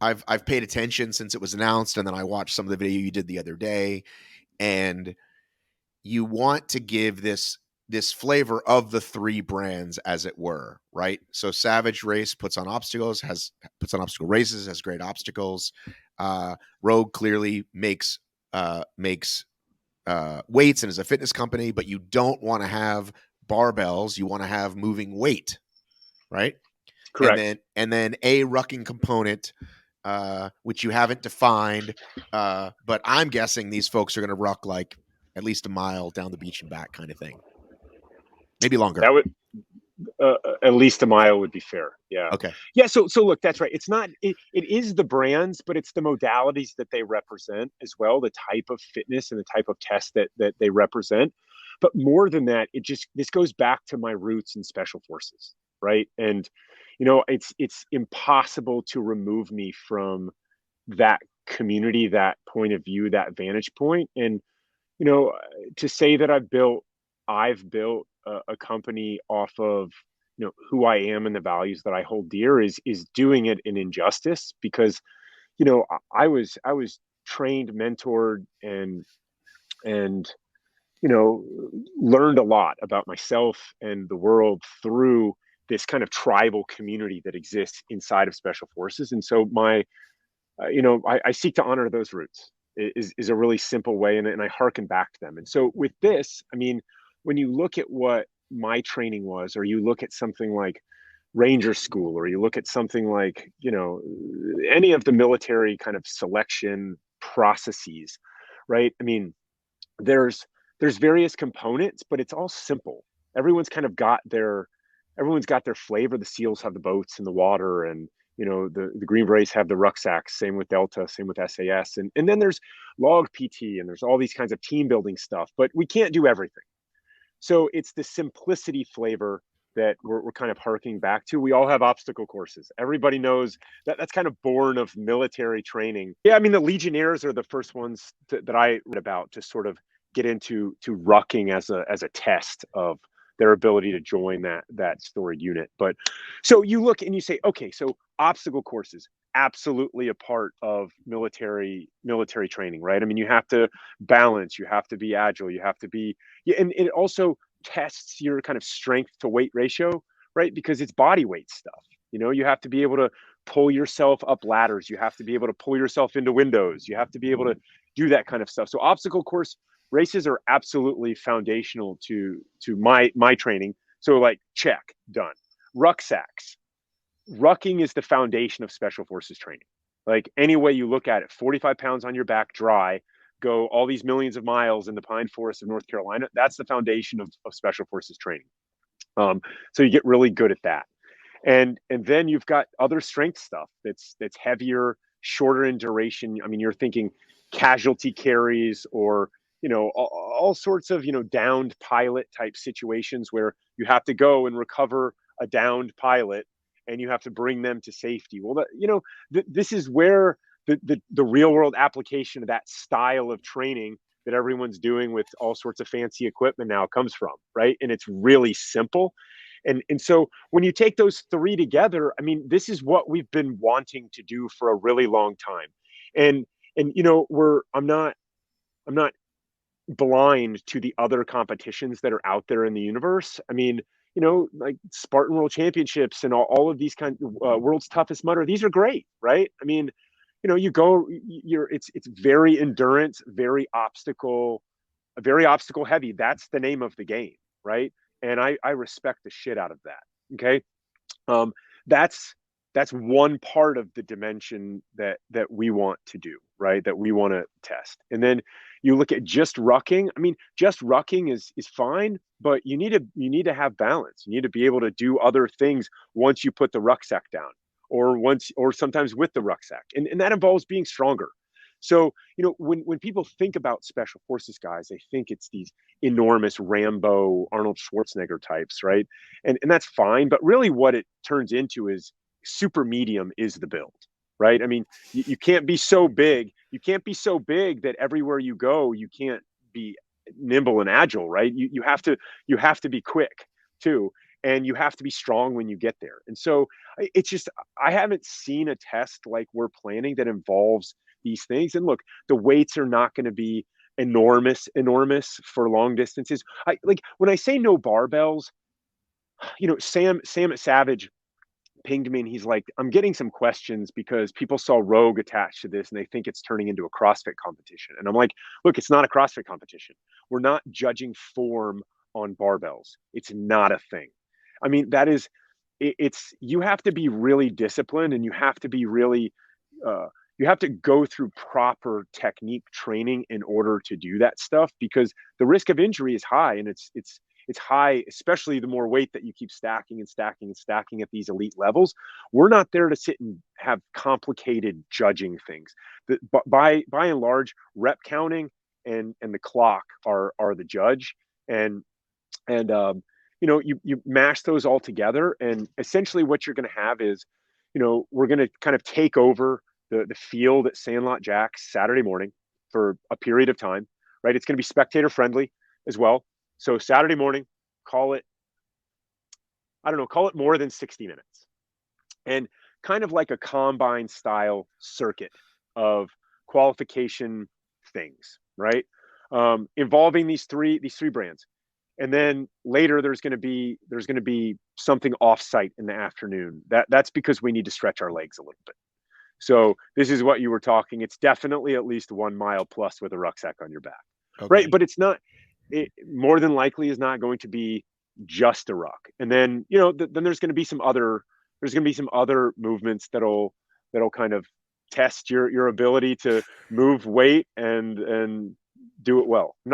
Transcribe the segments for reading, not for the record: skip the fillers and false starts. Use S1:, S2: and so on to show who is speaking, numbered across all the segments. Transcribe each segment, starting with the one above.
S1: I've paid attention since it was announced, and then I watched some of the video you did the other day, and you want to give this flavor of the three brands, as it were, right? So Savage Race puts on obstacle races, has great obstacles. Rogue clearly makes weights and is a fitness company, but you don't want to have barbells. You want to have moving weight, right?
S2: Correct.
S1: And then a rucking component, which you haven't defined, but I'm guessing these folks are going to ruck like at least a mile down the beach and back, kind of thing. Maybe longer.
S2: That would at least a mile would be fair. Yeah.
S1: Okay.
S2: Yeah. So look, that's right. It's not. It is the brands, but it's the modalities that they represent as well. The type of fitness and the type of test that they represent. But more than that, this goes back to my roots in special forces, right? And it's impossible to remove me from that community, that point of view, that vantage point. And to say that I've built a company off of who I am and the values that I hold dear is doing it an injustice, because I was trained, mentored, and learned a lot about myself and the world through this kind of tribal community that exists inside of special forces. And so I seek to honor those roots is a really simple way, and I hearken back to them. And so with this, I mean, when you look at what my training was, or you look at something like Ranger School, or you look at something like any of the military kind of selection processes, right? I mean, there's various components, but it's all simple. Everyone's got their flavor. The SEALs have the boats in the water, and the Green Berets have the rucksacks. Same with Delta, same with SAS, and then there's log PT, and there's all these kinds of team building stuff. But we can't do everything. So it's the simplicity flavor that we're kind of harking back to. We all have obstacle courses. Everybody knows that's kind of born of military training. Yeah, I mean, the Legionnaires are the first ones that I read about to sort of get into rucking as a test of their ability to join that storied unit. But so you look and you say, okay, so obstacle courses, absolutely a part of military training, right? I mean, you have to balance, you have to be agile, you have to be, yeah, and it also tests your kind of strength to weight ratio, right? Because it's body weight stuff. You have to be able to pull yourself up ladders, you have to be able to pull yourself into windows, you have to be able to do that kind of stuff. So obstacle course races are absolutely foundational to my training. So like, check, done. Rucksacks. Rucking is the foundation of special forces training. Like, any way you look at it, 45 pounds on your back, dry, go all these millions of miles in the pine forests of North Carolina. That's the foundation of special forces training. So you get really good at that. And then you've got other strength stuff that's heavier, shorter in duration. I mean, you're thinking casualty carries, or all sorts of downed pilot type situations where you have to go and recover a downed pilot, and you have to bring them to safety. Well, this is where the real world application of that style of training that everyone's doing with all sorts of fancy equipment now comes from, right? And it's really simple. And so when you take those three together, I mean, this is what we've been wanting to do for a really long time. And I'm not blind to the other competitions that are out there in the universe. I mean, like Spartan World Championships and all of these kinds of World's Toughest Mudder. These are great, right? I mean, it's very endurance, very obstacle heavy. That's the name of the game, right? And I respect the shit out of that. Okay. That's one part of the dimension that we want to do, right? That we want to test. And then you look at just rucking. I mean, just rucking is fine, but you need to have balance. You need to be able to do other things once you put the rucksack down, or sometimes with the rucksack. And that involves being stronger. So, when people think about special forces guys, they think it's these enormous Rambo, Arnold Schwarzenegger types, right? And that's fine. But really what it turns into is super medium is the build, right? I mean, you can't be so big. You can't be so big that everywhere you go, you can't be nimble and agile, right? You have to be quick too. and you have to be strong when you get there. And so it's just, I haven't seen a test like we're planning that involves these things. And look, the weights are not going to be enormous for long distances. I like when I say no barbells, Sam at Savage pinged me and he's like, I'm getting some questions because people saw Rogue attached to this and they think it's turning into a CrossFit competition. And I'm like, look, it's not a CrossFit competition. We're not judging form on barbells. It's not a thing. I mean, that is, it's, you have to be really disciplined and you have to be really, you have to go through proper technique training in order to do that stuff because the risk of injury is high, and it's high, especially the more weight that you keep stacking and stacking and stacking at these elite levels. We're not there to sit and have complicated judging things. By and large, rep counting and the clock are the judge, and you mash those all together, and essentially what you're going to have is, we're going to kind of take over the field at Sandlot Jack's Saturday morning for a period of time, right? It's going to be spectator friendly as well. So Saturday morning, call it, I don't know, call it more than 60 minutes. And kind of like a combine style circuit of qualification things, right? Involving these three brands. And then later there's going to be something offsite in the afternoon. That's because we need to stretch our legs a little bit. So this is what you were talking. It's definitely at least 1 mile plus with a rucksack on your back, right?
S1: Okay.
S2: But it's not. It more than likely is not going to be just a ruck. And then then there's going to be some other movements that'll kind of test your ability to move weight and do it well. I'm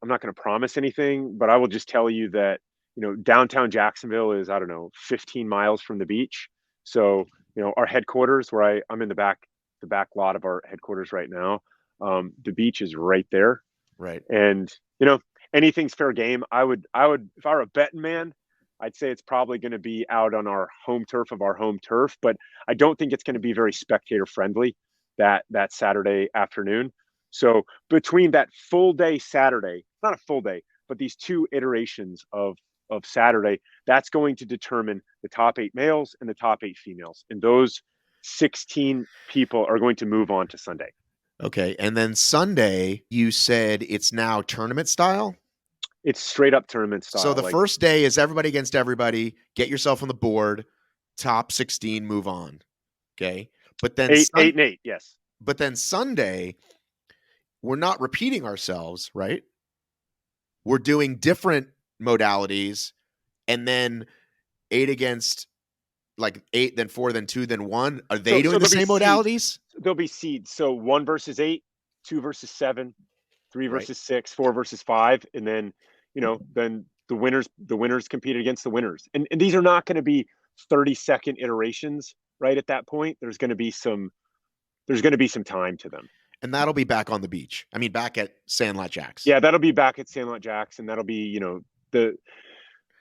S2: not gonna promise anything, but I will just tell you that downtown Jacksonville is, I don't know, 15 miles from the beach. So our headquarters, where I'm in the back lot of our headquarters right now, the beach is right there,
S1: Right.
S2: and you know anything's fair game. I would if I were a betting man, I'd say it's probably going to be out on our home turf of our home turf, but I don't think it's going to be very spectator friendly that Saturday afternoon. So between that full day Saturday, not a full day, but these two iterations of Saturday, that's going to determine the top 8 males and the top 8 females. And those 16 people are going to move on to Sunday.
S1: Okay. And then Sunday, you said it's now tournament style.
S2: It's straight up tournament
S1: So
S2: style.
S1: the
S2: Like
S1: first day is everybody against everybody. Get yourself on the board. Top 16 move on. Okay. But then
S2: eight and eight. Yes.
S1: Sunday, we're not repeating ourselves, right? We're doing different modalities, and then 8 against, like 8, then 4, then 2, then 1. Are they
S2: So
S1: doing the
S2: there'll be
S1: same
S2: seeds.
S1: modalities?
S2: There'll be seeds. So 1 versus 8, 2 versus 7, 3
S1: Right.
S2: versus 6, 4 versus 5, and then the winners compete against the winners. And these are not going to be 30-second iterations, right? At that point, there's going to be some time to them.
S1: And that'll be back on the beach. I mean, back at Sandlot Jacks.
S2: Yeah, that'll be back at Sandlot Jacks, and that'll be, the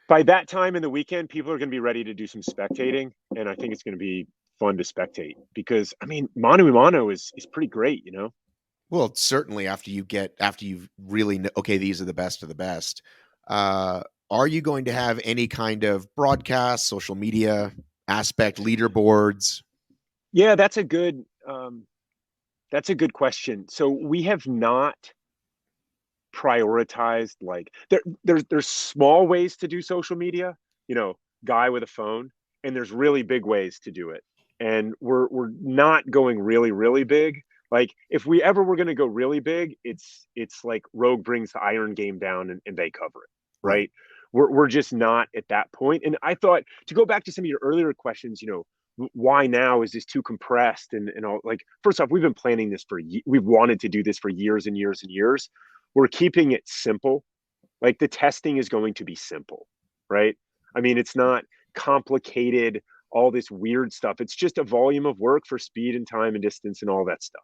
S2: by that time in the weekend, people are going to be ready to do some spectating, and I think it's going to be fun to spectate because, I mean, mano a mano is pretty great.
S1: Well, certainly after you've really okay, these are the best of the best. Uh, are you going to have any kind of broadcast, social media aspect, leaderboards?
S2: Yeah, that's a good question. So we have not prioritized, like, there's small ways to do social media, guy with a phone, and there's really big ways to do it. And we're not going really, really big. Like, if we ever were going to go really big, it's like Rogue brings the Iron Game down and they cover it,
S1: Right.
S2: right? We're just not at that point. And I thought, to go back to some of your earlier questions, why now? Is this too compressed? And all, like, first off, we've been planning this we've wanted to do this for years and years and years. We're keeping it simple. Like, the testing is going to be simple, right? I mean, it's not complicated, all this weird stuff. It's just a volume of work for speed and time and distance and all that stuff,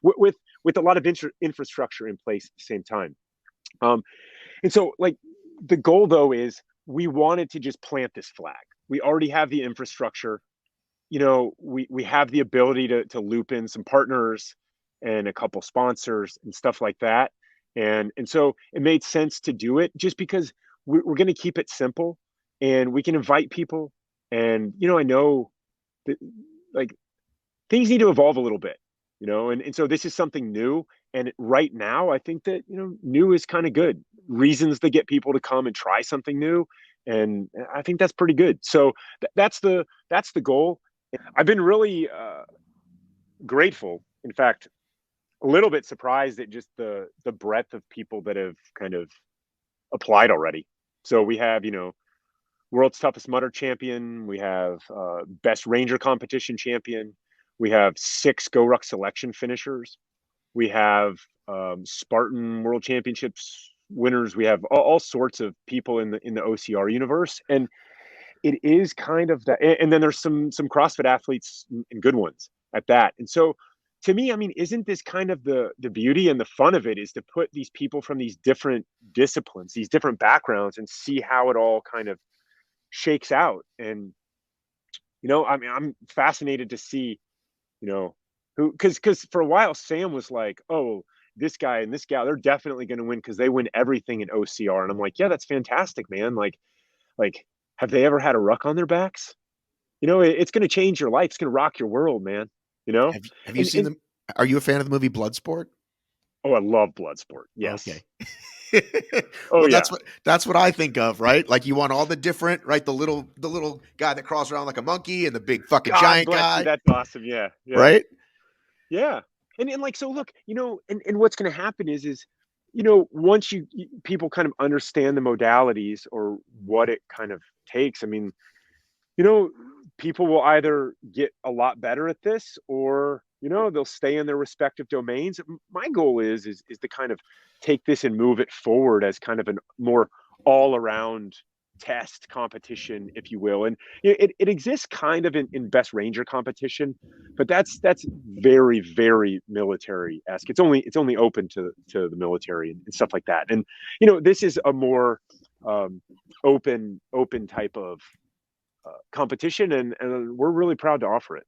S2: with a lot of infrastructure in place at the same time. And so, like, the goal though is, we wanted to just plant this flag. We already have the infrastructure. We have the ability to loop in some partners and a couple sponsors and stuff like that. And so it made sense to do it just because we're going to keep it simple. and we can invite people. And I know that, like, things need to evolve a little bit, and so this is something new. And right now, I think that new is kind of good. Reasons to get people to come and try something new, and I think that's pretty good. So that's the goal. I've been really grateful. In fact, a little bit surprised at just the breadth of people that have kind of applied already. So we have, world's toughest mudder champion. We have best ranger competition champion. We have 6 GORUCK selection finishers. We have Spartan World Championships winners. We have all sorts of people in the OCR universe, and it is kind of that. And then there's some CrossFit athletes and good ones at that. And so, to me, I mean, isn't this kind of the beauty and the fun of it, is to put these people from these different disciplines, these different backgrounds, and see how it all kind of shakes out. And I mean, I'm fascinated to see, who, because for a while Sam was like, oh, this guy and this gal, they're definitely going to win because they win everything in OCR. And I'm like, yeah, that's fantastic, man. Like, have they ever had a ruck on their backs? It's going to change your life. It's going to rock your world, man. You know,
S1: Have you seen
S2: and
S1: them? Are you a fan of the movie Bloodsport?
S2: oh, I love Bloodsport. Yes.
S1: Okay.
S2: Oh
S1: Well,
S2: yeah.
S1: that's what I think of, right? Like you want all the different, right? The little guy that crawls around like a monkey and the big fucking
S2: God
S1: giant
S2: bless you.
S1: guy,
S2: That's awesome. Yeah. Yeah.
S1: right?
S2: Yeah. And like, so look, and what's going to happen is, once people kind of understand the modalities or what it kind of takes. I mean, you know, people will either get a lot better at this, or they'll stay in their respective domains. My goal is to kind of take this and move it forward as kind of a more all around test competition, if you will. And it exists kind of in best ranger competition, but that's very, very military-esque. It's only open to the military and stuff like that. And this is a more open type of competition, and we're really proud to offer it.